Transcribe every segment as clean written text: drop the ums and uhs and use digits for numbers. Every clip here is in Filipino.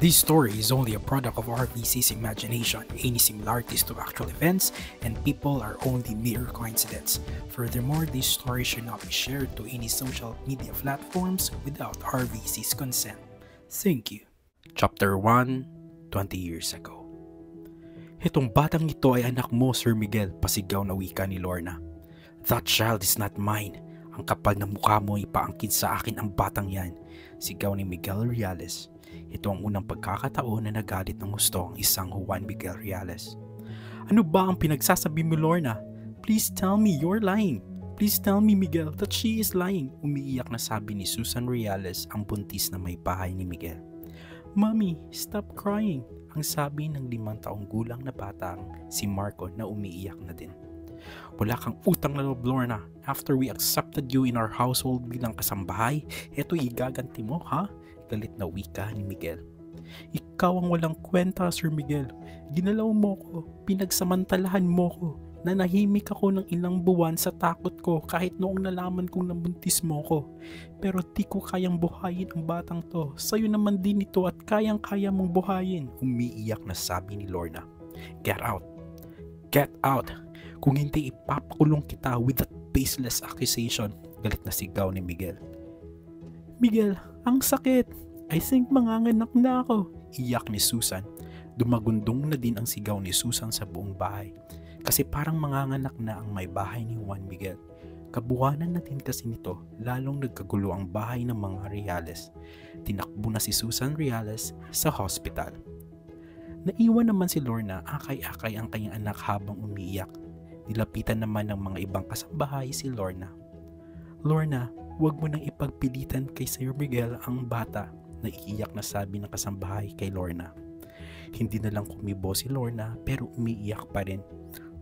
This story is only a product of RVC's imagination. Any similarities to actual events and people are only mere coincidence. Furthermore, this story should not be shared to any social media platforms without RVC's consent. Thank you. Chapter 1, 20 years ago. Itong batang ito ay anak mo, Sir Miguel, pasigaw na wika ni Lorna. That child is not mine. Ang kapal na mukha mo ipaangkin sa akin ang batang yan, sigaw ni Miguel Reales. Ito ang unang pagkakataon na nagalit ng gusto ang isang Juan Miguel Reales. Ano ba ang pinagsasabi mo, Lorna? Please tell me you're lying. Please tell me, Miguel, that she is lying. Umiiyak na sabi ni Susan Reales, ang buntis na may bahay ni Miguel. Mommy, stop crying. Ang sabi ng 5 taong gulang na batang si Marco na umiiyak na din. Wala kang utang na loob, Lorna. After we accepted you in our household bilang kasambahay, eto'y igaganti mo, ha? Galit na wika ni Miguel. Ikaw ang walang kwenta, Sir Miguel. Ginalaw mo ko, pinagsamantalahan mo ko. Nanahimik ako ng ilang buwan sa takot ko kahit noong nalaman kong nabuntis mo ko. Pero di ko kayang buhayin ang batang to. Sa'yo naman din ito at kayang-kaya mong buhayin. Umiiyak na sabi ni Lorna. Get out. Get out. Kung hindi ipapakulong kita with that baseless accusation. Galit na sigaw ni Miguel. Miguel, ang sakit. I think manganganak na ako. Iyak ni Susan. Dumagundong na din ang sigaw ni Susan sa buong bahay. Kasi parang manganganak na ang may bahay ni Juan Miguel. Kabuwanan na din kasi nito, lalong nagkagulo ang bahay ng mga Reales. Tinakbo na si Susan Reales sa hospital. Naiwan naman si Lorna, akay-akay ang kanyang anak habang umiiyak. Nilapitan naman ng mga ibang kasambahay si Lorna. Lorna, huwag mo nang ipagpilitan kay Sir Miguel ang bata, naiiyak na sabi ng kasambahay kay Lorna. Hindi na lang kumibo si Lorna pero umiiyak pa rin.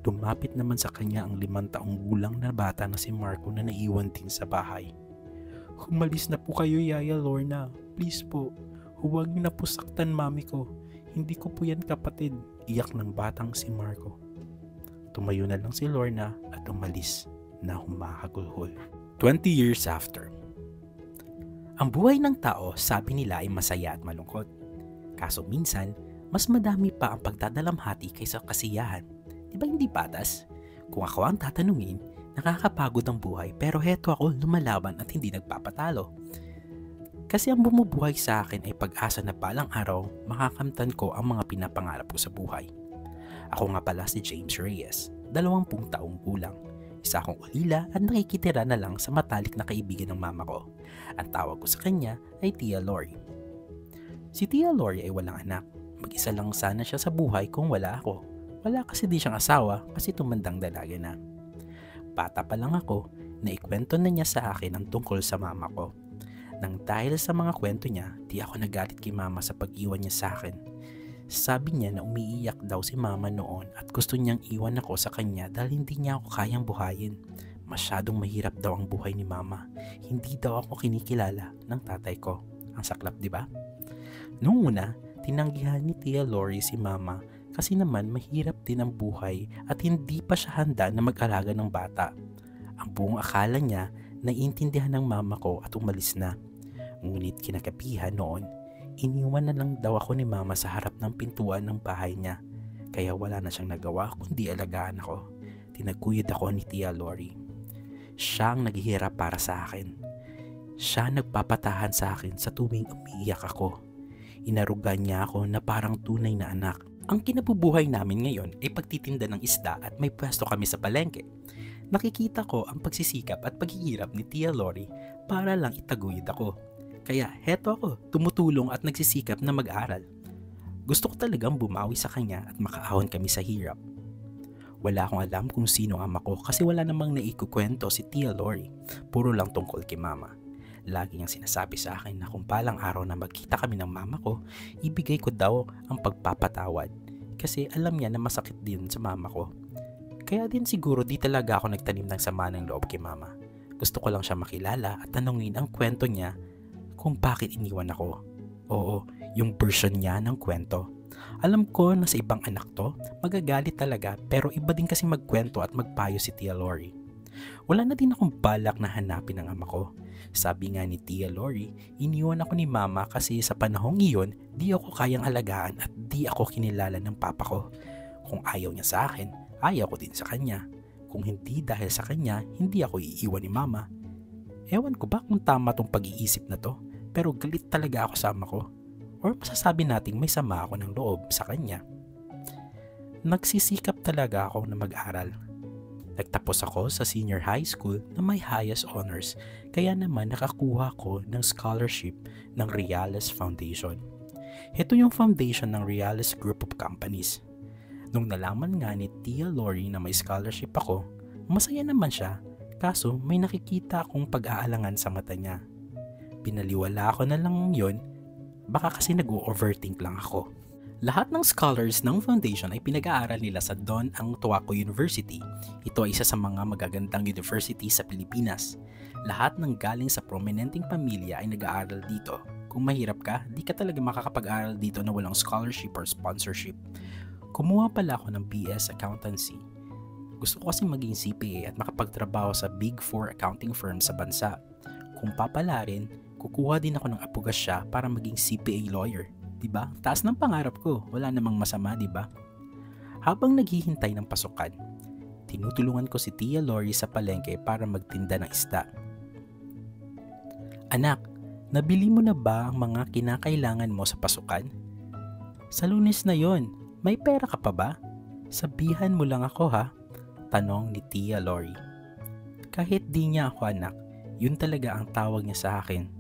Lumapit naman sa kanya ang 5 taong gulang na bata na si Marco na naiwan din sa bahay. Humalis na po kayo, Yaya Lorna. Please po, huwag niyo na po saktan mami ko. Hindi ko po yan kapatid, iyak ng batang si Marco. Tumayo na lang si Lorna at umalis na humahagulhol. 20 years after. Ang buhay ng tao, sabi nila, ay masaya at malungkot. Kaso minsan, mas madami pa ang pagdadalamhati kaysa kasiyahan. Di ba hindi patas? Kung ako ang tatanungin, nakakapagod ang buhay pero heto ako lumalaban at hindi nagpapatalo. Kasi ang bumubuhay sa akin ay pag-asa na balang araw makakamtan ko ang mga pinapangarap ko sa buhay. Ako nga pala si James Reyes, 20 taong gulang. Isa akong ulila at nakikitira na lang sa matalik na kaibigan ng mama ko. Ang tawag ko sa kanya ay Tia Lori. Si Tia Lori ay walang anak. Mag-isa lang sana siya sa buhay kung wala ako. Wala kasi di siyang asawa kasi tumandang dalaga na. Bata pa lang ako, naikwento na niya sa akin ang tungkol sa mama ko. Nang dahil sa mga kwento niya, di ako nagalit kay mama sa pag-iwan niya sa akin. Sabi niya na umiiyak daw si mama noon at gusto niyang iwan ako sa kanya dahil hindi niya ako kayang buhayin. Masyadong mahirap daw ang buhay ni mama. Hindi daw ako kinikilala ng tatay ko. Ang saklap, di ba? Noong una, tinanggihan ni Tia Lori si mama kasi naman mahirap din ang buhay at hindi pa siya handa na mag-alaga ng bata. Ang buong akala niya, naiintindihan ng mama ko at umalis na. Ngunit kinakapihan noon, iniwan na lang daw ako ni mama sa harap ng pintuan ng bahay niya. Kaya wala na siyang nagawa kundi alagaan ako. Tinaguyod ako ni Tia Lori. Siya ang naghihirap para sa akin. Siya nagpapatahan sa akin sa tuwing umiiyak ako. Inarugan niya ako na parang tunay na anak. Ang kinabubuhay namin ngayon ay pagtitinda ng isda at may pwesto kami sa palengke. Nakikita ko ang pagsisikap at paghihirap ni Tia Lori para lang itaguyod ako. Kaya heto ako, tumutulong at nagsisikap na mag-aral. Gusto ko talagang bumawi sa kanya at makaahon kami sa hirap. Wala akong alam kung sino ang ama ko kasi wala namang naikukwento si Tia Lori. Puro lang tungkol kay mama. Lagi niyang sinasabi sa akin na kung balang araw na magkita kami ng mama ko, ibigay ko daw ang pagpapatawad. Kasi alam niya na masakit din sa mama ko. Kaya din siguro di talaga ako nagtanim ng sama ng loob kay mama. Gusto ko lang siya makilala at tanungin ang kwento niya kung bakit iniwan ako. Oo, yung version niya ng kwento. Alam ko na sa ibang anak to, magagalit talaga pero iba din kasi magkwento at magpayo si Tia Lori. Wala na din akong balak na hanapin ang ama ko. Sabi nga ni Tia Lori, iniwan ako ni Mama kasi sa panahong iyon, di ako kayang alagaan at di ako kinilala ng papa ko. Kung ayaw niya sa akin, ayaw ko din sa kanya. Kung hindi dahil sa kanya, hindi ako iiwan ni Mama. Ewan ko ba kung tama tong pag-iisip na to, pero galit talaga ako sa ama ko. Or masasabi nating may sama ako ng loob sa kanya. Nagsisikap talaga ako na mag-aral. Nagtapos ako sa senior high school na may highest honors, kaya naman nakakuha ko ng scholarship ng Reales Foundation. Ito yung foundation ng Reales Group of Companies. Nung nalaman nga ni Tia Lori na may scholarship ako, masaya naman siya, kaso may nakikita akong pag-aalangan sa mata niya. Pinaliwala ko na lang yon, baka kasi nag-overthink lang ako. Lahat ng scholars ng foundation ay pinag-aaral nila sa Don Ang Tuaco University. Ito ay isa sa mga magagandang university sa Pilipinas. Lahat ng galing sa prominenteng pamilya ay nag-aaral dito. Kung mahirap ka, di ka talaga makakapag-aral dito na walang scholarship or sponsorship. Kumuha pala ako ng BS Accountancy. Gusto ko kasi maging CPA at makapagtrabaho sa Big 4 accounting firm sa bansa. Kung papalarin, kukuha din ako ng apugasya para maging CPA lawyer. Diba? Taas ng pangarap ko. Wala namang masama, diba? Habang naghihintay ng pasukan, tinutulungan ko si Tia Lori sa palengke para magtinda ng isda. Anak, nabili mo na ba ang mga kinakailangan mo sa pasukan? Sa Lunes na yon, may pera ka pa ba? Sabihan mo lang ako ha, tanong ni Tia Lori. Kahit di niya ako anak, yun talaga ang tawag niya sa akin.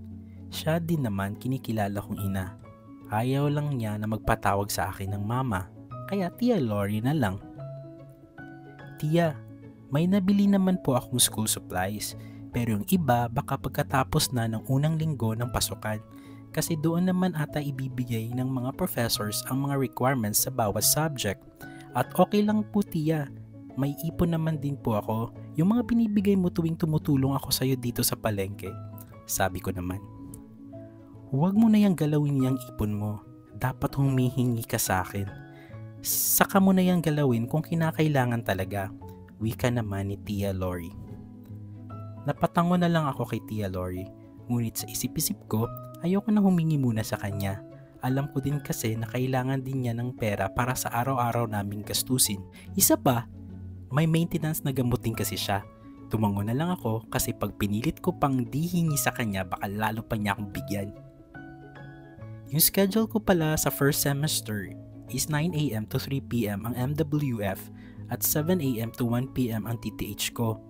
Siya din naman kinikilala kong ina. Ayaw lang niya na magpatawag sa akin ng mama, kaya Tia Lori na lang. Tia, may nabili naman po akong school supplies, pero yung iba baka pagkatapos na ng unang linggo ng pasukan, kasi doon naman ata ibibigay ng mga professors ang mga requirements sa bawat subject. At okay lang po Tia, may ipon naman din po ako, yung mga binibigay mo tuwing tumutulong ako sa'yo dito sa palengke. Sabi ko naman. Huwag mo na yang galawin yung ipon mo. Dapat humihingi ka sa akin. Saka mo na yang galawin kung kinakailangan talaga. Wika naman ni Tia Lori. Napatango na lang ako kay Tia Lori. Ngunit sa isip-isip ko, ayoko na humingi muna sa kanya. Alam ko din kasi na kailangan din niya ng pera para sa araw-araw naming gastusin. Isa pa, may maintenance na gamutin kasi siya. Tumango na lang ako kasi pag pinilit ko pang di hingi sa kanya baka lalo pa niya akong bigyan. Yung schedule ko pala sa first semester is 9 AM to 3 PM ang MWF at 7 AM to 1 PM ang TTH ko.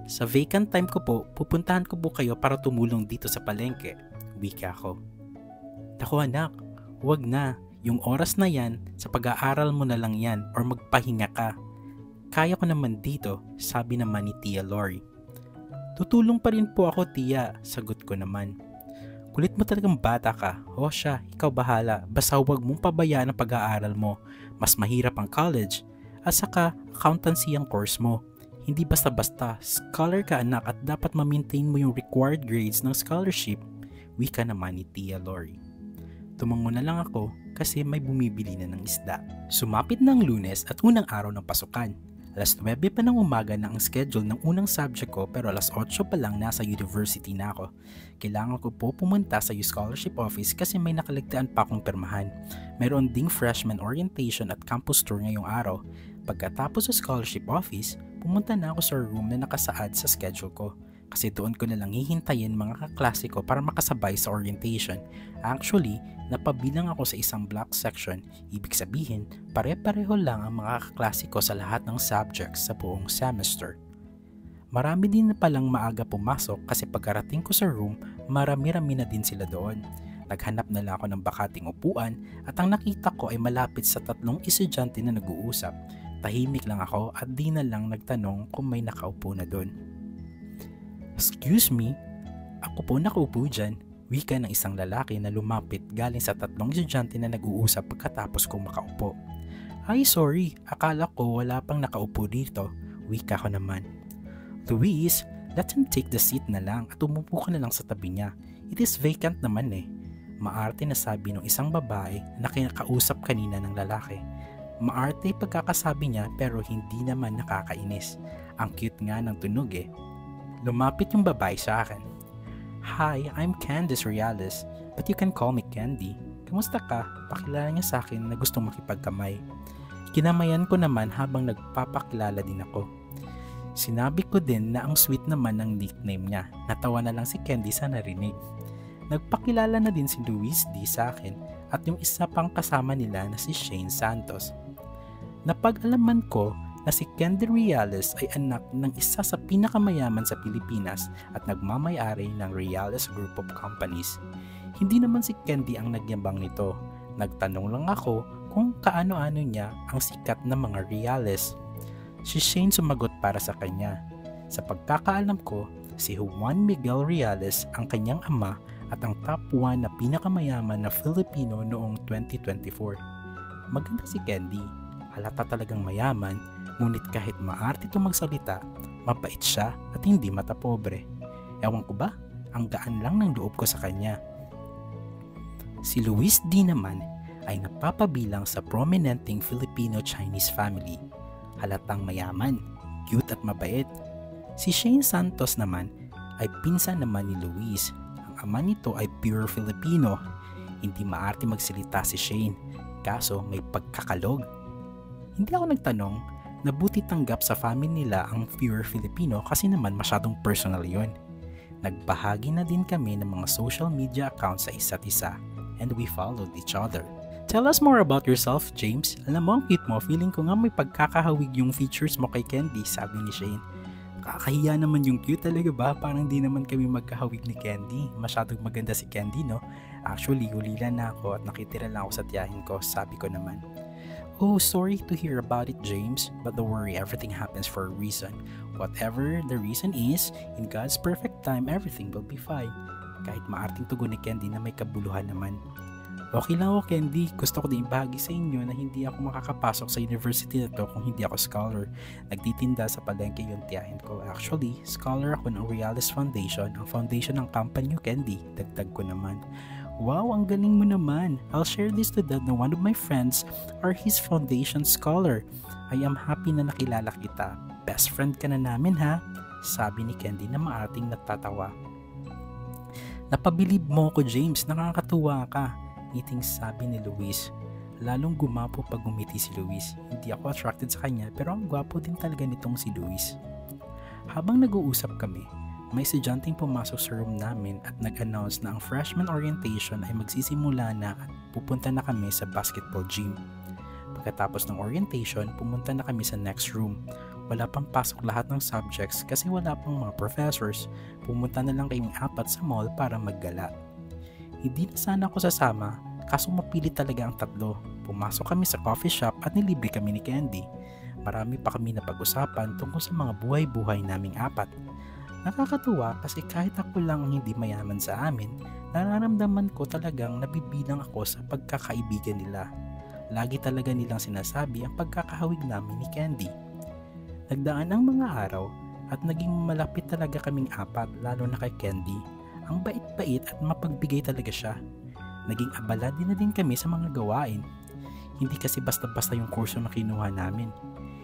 Sa vacant time ko po, pupuntahan ko po kayo para tumulong dito sa palengke. Wika ko. Naku anak, huwag na. Yung oras na yan, sa pag-aaral mo na lang yan or magpahinga ka. Kaya ko naman dito, sabi naman ni Tia Lori. Tutulong pa rin po ako Tia, sagot ko naman. Kulit mo talagang bata ka. O siya, ikaw bahala. Basta huwag mong pabayaan ang pag-aaral mo. Mas mahirap ang college. At saka, accountancy ang course mo. Hindi basta-basta. Scholar ka anak at dapat ma-maintain mo yung required grades ng scholarship. Wika naman ni Tia Lori. Tumango na lang ako kasi may bumibili na ng isda. Sumapit ng Lunes at unang araw ng pasukan. Alas 9 pa ng umaga na ang schedule ng unang subject ko pero alas 8 pa lang nasa university na ako. Kailangan ko po pumunta sa scholarship office kasi may nakaligtaan pa akong pirmahan. Meron ding freshman orientation at campus tour ngayong araw. Pagkatapos sa scholarship office, pumunta na ako sa room na nakasaad sa schedule ko. Kasi doon ko na lang hihintayin mga kaklase ko para makasabay sa orientation. Actually, napabilang ako sa isang block section. Ibig sabihin, pare-pareho lang ang mga kaklase ko sa lahat ng subjects sa buong semester. Marami din na palang maaga pumasok kasi pagkarating ko sa room, marami-rami na din sila doon. Naghanap na lang ako ng bakating upuan at ang nakita ko ay malapit sa 3 estudyante na nag-uusap. Tahimik lang ako at di na lang nagtanong kung may nakaupo na doon. Excuse me, ako po nakaupo dyan, wika ng isang lalaki na lumapit galing sa 3 estudyante na nag-uusap pagkatapos kong makaupo. Ay sorry, akala ko wala pang nakaupo dito, wika ko naman. Luis, let him take the seat na lang at umupo ka na lang sa tabi niya. It is vacant naman eh. Maarte na sabi ng isang babae na kinakausap kanina ng lalaki. Maarte pagkakasabi niya pero hindi naman nakakainis. Ang cute nga ng tunog eh. Lumapit yung babae sa akin. Hi, I'm Candice Reales, but you can call me Candy. Kamusta ka? Pakilala niya sa akin na gustong makipagkamay. Kinamayan ko naman habang nagpapakilala din ako. Sinabi ko din na ang sweet naman ng nickname niya. Natawa na lang si Candy sa narinig. Nagpakilala na din si Luis D sa akin at yung isa pang kasama nila na si Shane Santos. Napag-alaman ko na si Candy Reales ay anak ng isa sa pinakamayaman sa Pilipinas at nagmamay-ari ng Reales Group of Companies. Hindi naman si Candy ang nagyambang nito. Nagtanong lang ako kung kaano-ano niya ang sikat na mga Reales. Si Shane sumagot para sa kanya. Sa pagkakaalam ko, si Juan Miguel Reales ang kanyang ama at ang top 1 na pinakamayaman na Filipino noong 2024. Maganda si Candy. Halata talagang mayaman, ngunit kahit maarte itong magsalita, mabait siya at hindi matapobre. Ewan ko ba, ang gaan lang ng loob ko sa kanya. Si Luis D naman ay napapabilang sa prominenteng Filipino-Chinese family. Halatang mayaman, cute at mabait. Si Shane Santos naman ay pinsan naman ni Luis. Ang ama nito ay pure Filipino. Hindi maarte magsalita si Shane, kaso may pagkakalog. Hindi ako nagtanong na buti tanggap sa family nila ang pure Filipino kasi naman masyadong personal yon. Nagbahagi na din kami ng mga social media accounts sa isa't isa and we followed each other. Tell us more about yourself, James. Alam mo, ang cute mo. Feeling ko nga may pagkakahawig yung features mo kay Candy, sabi ni Shane. Nakakahiya naman yung cute talaga ba? Parang di naman kami magkahawig ni Candy. Masyadong maganda si Candy, no? Actually, hulila na ako at nakitira lang ako sa tiyahin ko, sabi ko naman. Oh, sorry to hear about it, James. But don't worry, everything happens for a reason. Whatever the reason is, in God's perfect time, everything will be fine. Kahit maarting tugon ni Candy na may kabuluhan naman. Okay lang ako, Candy. Gusto ko din ibahagi sa inyo na hindi ako makakapasok sa university na to kung hindi ako scholar. Nagtitinda sa palengke yung tiyahin ko. Actually, scholar ako ng Reales Foundation, ang foundation ng company nyo, Candy. Dagdag ko naman. Wow, ang galing mo naman. I'll share this to Dad na one of my friends are his foundation scholar. I am happy na nakilala kita. Best friend ka na namin, ha? Sabi ni Candy na maating natatawa. Napabilib mo ko, James. Nakakatuwa ka. Ngiting sabi ni Luis. Lalong gumapo pag umiti si Luis. Hindi ako attracted sa kanya pero ang gwapo din talaga nitong si Luis. Habang nag-uusap kami, may estudyanteng pumasok sa room namin at nag-announce na ang freshman orientation ay magsisimula na at pupunta na kami sa basketball gym. Pagkatapos ng orientation, pumunta na kami sa next room. Wala pang pasok lahat ng subjects kasi wala pang mga professors. Pumunta na lang kaming 4 sa mall para maggala. Hindi na sana ako sasama, kaso mapili talaga ang 3. Pumasok kami sa coffee shop at nilibre kami ni Candy. Marami pa kami na pag-usapan tungkol sa mga buhay-buhay naming 4. Nakakatuwa kasi kahit ako lang ang hindi mayaman sa amin, nararamdaman ko talagang nabibilang ako sa pagkakaibigan nila. Lagi talaga nilang sinasabi ang pagkakahawig namin ni Candy. Nagdaan ang mga araw at naging malapit talaga kaming 4, lalo na kay Candy. Ang bait-bait at mapagbigay talaga siya. Naging abala din na din kami sa mga gawain. Hindi kasi basta-basta yung kurso na kinuha namin.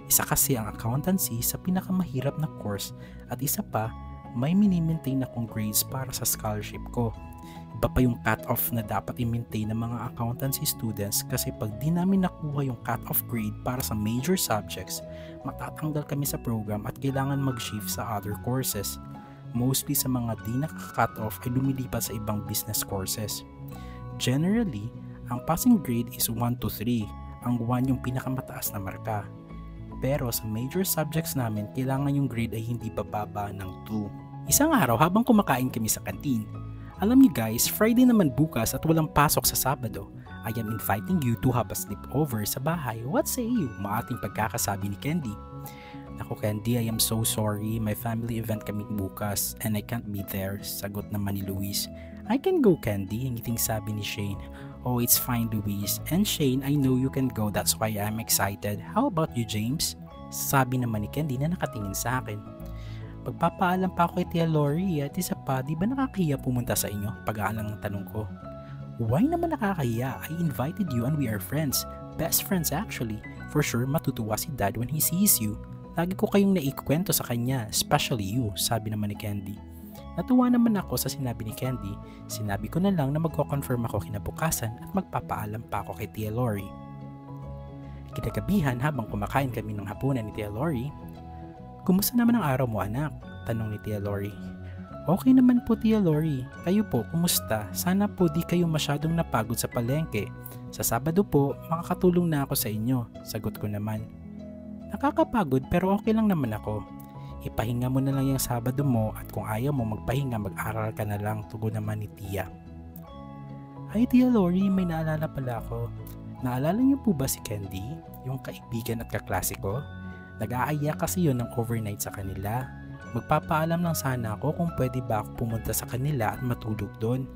Isa kasi ang accountancy sa pinakamahirap na course at isa pa, may mini-maintain akong grades para sa scholarship ko. Iba pa yung cut-off na dapat i-maintain ng mga accountancy students kasi pag di namin nakuha yung cut-off grade para sa major subjects, matatanggal kami sa program at kailangan mag-shift sa other courses. Mostly sa mga di nakaka-cut off ay lumilipat sa ibang business courses. Generally, ang passing grade is 1 to 3. Ang 1 yung pinakamataas na marka. Pero sa major subjects namin, kailangan yung grade ay hindi bababa ng 2. Isang araw habang kumakain kami sa kantin, alam niyo guys, Friday naman bukas at walang pasok sa Sabado. I am inviting you to have a sleepover sa bahay. What say you? Maating pagkakasabi ni Candy. Ako Candy, I am so sorry. May family event kami bukas and I can't be there. Sagot naman ni Luis. I can go Candy, ngiting sabi ni Shane. Oh, it's fine Luis. And Shane, I know you can go. That's why I'm excited. How about you James? Sabi naman ni Candy na nakatingin sa akin. Pagpapaalam pa ako kay Tia Lori at isa pa, di ba nakakahiya pumunta sa inyo? Pag-aalang ng tanong ko. Why naman nakakahiya? I invited you and we are friends. best friends actually. For sure matutuwa si Dad when he sees you. Lagi ko kayong naikwento sa kanya, especially you, sabi naman ni Candy. Natuwa naman ako sa sinabi ni Candy. Sinabi ko na lang na magko-confirm ako kinabukasan at magpapaalam pa ako kay Tia Lori. Kinagabihan habang kumakain kami ng hapunan ni Tia Lori. Kumusta naman ang araw mo anak? Tanong ni Tia Lori. Okay naman po Tia Lori. Kayo po, kumusta? Sana po di kayo masyadong napagod sa palengke. Sa Sabado po, makakatulong na ako sa inyo. Sagot ko naman. Nakakapagod pero okay lang naman ako. Ipahinga mo na lang yung Sabado mo at kung ayaw mo magpahinga mag-aral ka na lang, tugon naman ni Tia. Ay Tia Lori, may naalala pala ako. Naalala niyo po ba si Candy? Yung kaibigan at kaklase ko? Nag-aaya kasi yun ng overnight sa kanila. Magpapaalam lang sana ako kung pwede ba ako pumunta sa kanila at matulog doon.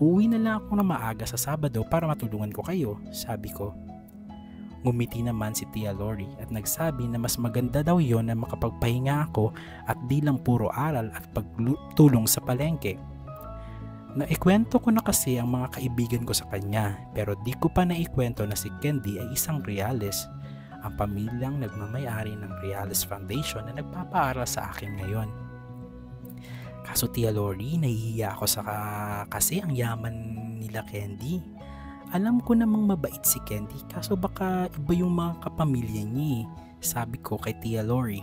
Uuwi na lang ako na maaga sa Sabado para matulungan ko kayo, sabi ko. Ngumiti naman si Tia Lori at nagsabi na mas maganda daw yon na makapagpahinga ako at di lang puro aral at pagtulong sa palengke. Naikwento ko na kasi ang mga kaibigan ko sa kanya pero di ko pa naikwento na si Candy ay isang Reales. Ang pamilyang nagmamayari ng Reales Foundation na nagpapaaral sa akin ngayon. Kaso Tia Lori, nahihiya ako kasi ang yaman nila Candy. Alam ko namang mabait si Candy kaso baka iba yung mga kapamilya niya, sabi ko kay Tia Lori.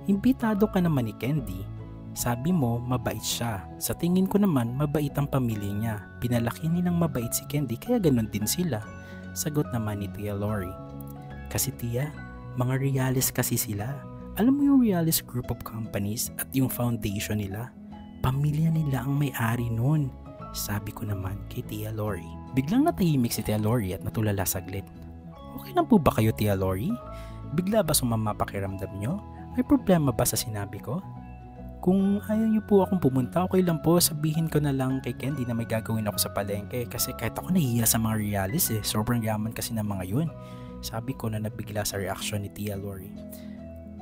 Imbitado ka naman ni Candy. Sabi mo mabait siya. Sa tingin ko naman mabait ang pamilya niya. Pinalaki nilang mabait si Candy kaya ganun din sila. Sagot naman ni Tia Lori. Kasi Tia, mga Reales kasi sila. Alam mo yung Reales Group of Companies at yung foundation nila? Pamilya nila ang may-ari nun. Sabi ko naman kay Tia Lori. Biglang natahimik si Tia Lori at natulala saglit. Okay lang po ba kayo Tia Lori? Bigla ba sumama pakiramdam nyo? May problema ba sa sinabi ko? Kung ayaw niyo po akong pumunta, okay lang po, sabihin ko na lang kay Candy na may gagawin ako sa palengke kasi kahit ako nahihiya sa mga Reales sobrang yaman kasi ng mga yun. Sabi ko na nabigla sa reaksyon ni Tia Lori.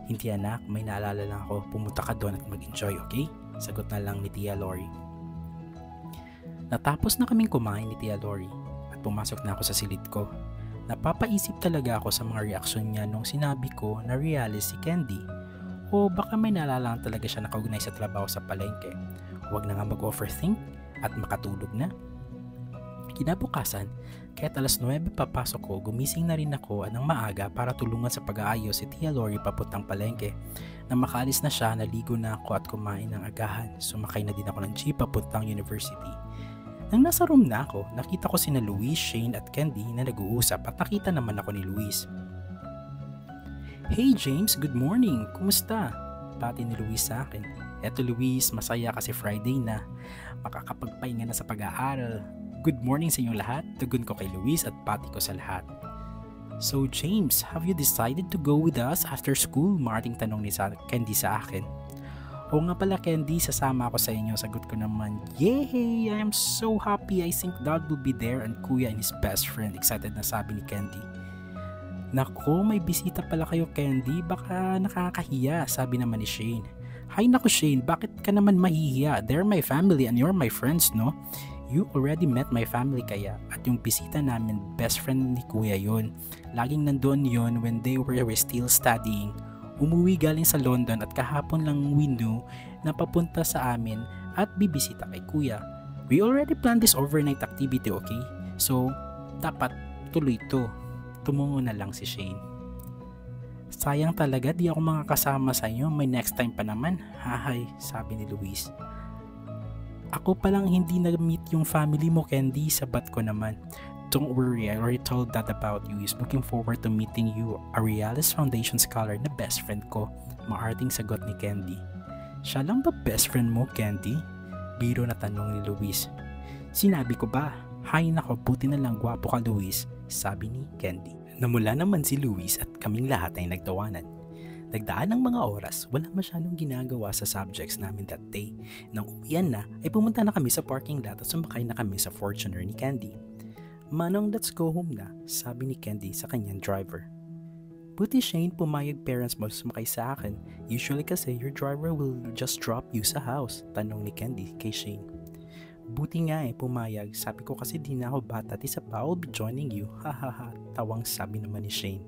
Hindi anak, may naalala lang ako, pumunta ka doon at mag-enjoy, okay? Sagot na lang ni Tia Lori. Natapos na kaming kumain ni Tia Lori at pumasok na ako sa silid ko. Napapaisip talaga ako sa mga reaksyon niya nung sinabi ko na Reales si Candy. O baka may naalala lang talaga siya nakaugnay sa trabaho sa palengke. Huwag na nga mag-overthink at makatulog na. Kinabukasan, kahit alas 9 papasok ko, gumising na rin ako ng maaga para tulungan sa pag-aayos si Tia Lori papuntang palengke. Nang makaalis na siya, naligo na ako at kumain ng agahan. Sumakay na din ako ng jeep papuntang university. Nang nasa room na ako, nakita ko sina Luis, Shane at Candy na nag-uusap at nakita naman ako ni Luis. Hey James, good morning! Kumusta? Pati ni Luis sa akin. Eto Luis, masaya kasi Friday na. Makakapagpahinga na sa pag-aaral. Good morning sa inyong lahat. Tugon ko kay Luis at pati ko sa lahat. So James, have you decided to go with us after school? Marting tanong ni Candy sa akin. Oo nga pala Candy, sasama ako sa inyo. Sagot ko naman, yay! I am so happy. I think Dad will be there and Kuya and his best friend. Excited na sabi ni Candy. Nako, may bisita pala kayo Candy. Baka nakakahiya, sabi naman ni Shane. Hay nako Shane, bakit ka naman mahihiya? They're my family and you're my friends, no? You already met my family kaya at yung bisita namin, best friend ni Kuya yon. Laging nandoon yon when they were still studying. Umuwi galing sa London at kahapon lang we knew na papunta sa amin at bibisita kay Kuya. We already planned this overnight activity, okay? So, dapat tuloy to. Tumungo na lang si Shane. Sayang talaga di ako makakasama sa inyo, may next time pa naman. Hahay, sabi ni Luis. Ako palang hindi na-meet yung family mo Candy, sabat ko naman. Don't worry, I already told Dad about you. He's looking forward to meeting you, a Reales Foundation scholar na best friend ko. Maarting sagot ni Candy. Siya lang ba best friend mo Candy? Biro na tanong ni Luis. Sinabi ko ba? Hay nako, buti na lang gwapo ka Luis, sabi ni Candy. Namula naman si Luis at kaming lahat ay nagtawanan. Nagdaan ng mga oras, wala masyadong ginagawa sa subjects namin that day. Nang uwian na, ay pumunta na kami sa parking lot at sumakay na kami sa Fortuner ni Candy. Manong, let's go home na, sabi ni Candy sa kanyang driver. Buti Shane, pumayag parents mo sumakay sa akin. Usually kasi your driver will just drop you sa house, tanong ni Candy kay Shane. Buti nga pumayag. Sabi ko kasi di na ako bata at isa pa, I'll be joining you. Hahaha, tawang sabi naman ni Shane.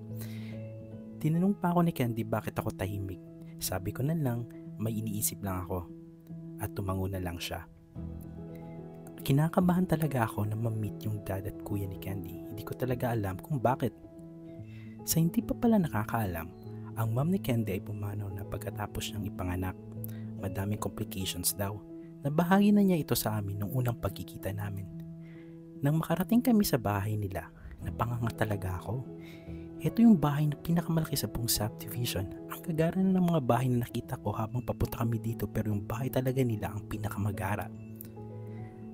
Tinanong pa ako ni Candy bakit ako tahimik. Sabi ko na lang, may iniisip lang ako. At tumango na lang siya. Kinakabahan talaga ako na ma-meet yung dad at kuya ni Candy. Hindi ko talaga alam kung bakit. Sa hindi pa pala nakakaalam, ang mom ni Candy ay pumanaw na pagkatapos niyang ipanganak. Madaming complications daw. Nabahagi na niya ito sa amin nung unang pagkikita namin. Nang makarating kami sa bahay nila, napanganga talaga ako. Ito yung bahay na pinakamalaki sa buong subdivision. Ang kagara na ng mga bahay na nakita ko habang papunta kami dito, pero yung bahay talaga nila ang pinakamagara.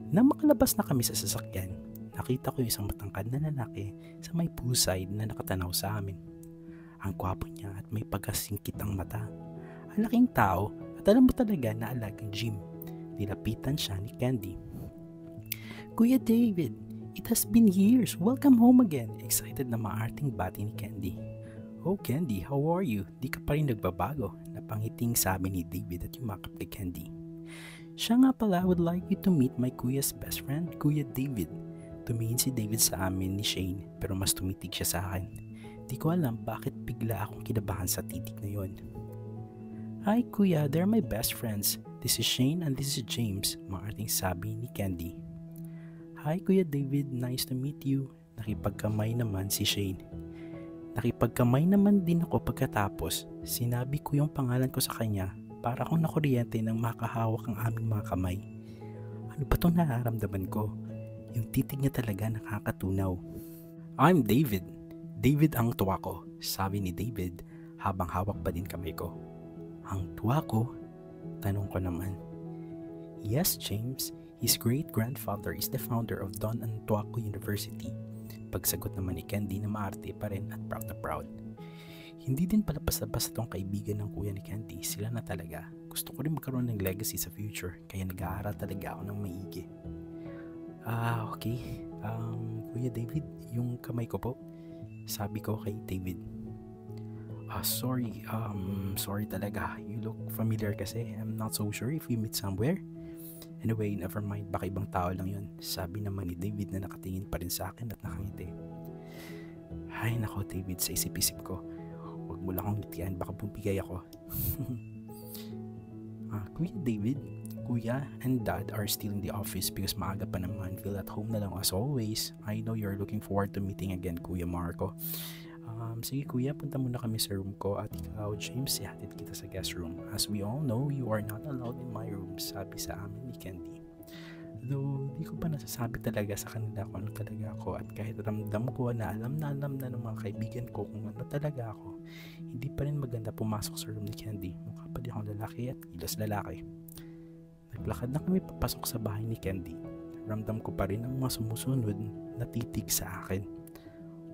Nang makalabas na kami sa sasakyan, nakita ko yung isang matangkad na lalaki sa may poolside na nakatanaw sa amin. Ang gwapo niya at may pagkasingkit ang mata. Ang laking tao at alam mo talaga na alagang Jim. Nilapitan siya ni Candy. Kuya David, it has been years. Welcome home again. Excited na maarting bati ni Candy. Oh Candy, how are you? Di ka pa rin nagbabago. Napangiting sabi ni David at yumakap kay Candy. Siya nga pala, I would like you to meet my kuya's best friend, Kuya David. Tumingin si David sa amin ni Shane pero mas tumitig siya sa akin. Di ko alam bakit bigla akong kinabahan sa titig na yon. Hi kuya, they're my best friends. This is Shane and this is James, maarting sabi ni Candy. Hi Kuya David, nice to meet you. Nakipagkamay naman si Shane. Nakipagkamay naman din ako pagkatapos. Sinabi ko yung pangalan ko sa kanya para akong nakuryente nang makahawak ang aming mga kamay. Ano ba itong nararamdaman ko? Yung titig niya talaga nakakatunaw. I'm David. David ang tuwa ko, sabi ni David habang hawak pa din kamay ko. Ang tuwa ko? Tanong ko naman. Yes, James. His great-grandfather is the founder of Don Antuaco University. Pagsagot naman ni Candy na maarte pa rin at proud na proud. Hindi din pala basta-basta tong kaibigan ng kuya ni Candy. Sila na talaga. Gusto ko rin magkaroon ng legacy sa future. Kaya nag-aaral talaga ako ng maigi. Okay. Kuya David, yung kamay ko po. Sabi ko kay David. Sorry talaga. You look familiar kasi. I'm not so sure if we meet somewhere. Anyway, never mind. Baka ibang tao lang yun. Sabi naman ni David na nakatingin pa rin sa akin at nakangiti. Ay nako David, sa isip-isip ko. Huwag mo lang akong ngitian. Baka bumigay ako. Kuya David, Kuya and Dad are still in the office because maaga pa naman. Feel at home na lang as always. I know you're looking forward to meeting again, Kuya Marco. Sige kuya, punta muna kami sa room ko at ikaw, James, ihatid kita sa guest room. As we all know, you are not allowed in my room, sabi sa amin ni Candy. Though, di ko pa nasasabi talaga sa kanila kung ano talaga ako at kahit ramdam ko na alam na ng mga kaibigan ko kung ano talaga ako, hindi pa rin maganda pumasok sa room ni Candy. Mukha pa din akong lalaki at kilos lalaki. Naglakad na kami papasok sa bahay ni Candy. Ramdam ko pa rin ang mga sumusunod na titig sa akin.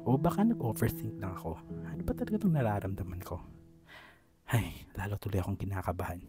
O baka nag-overthink lang ako. Ano ba talaga itong nararamdaman ko? Ay, lalo tuloy akong kinakabahan.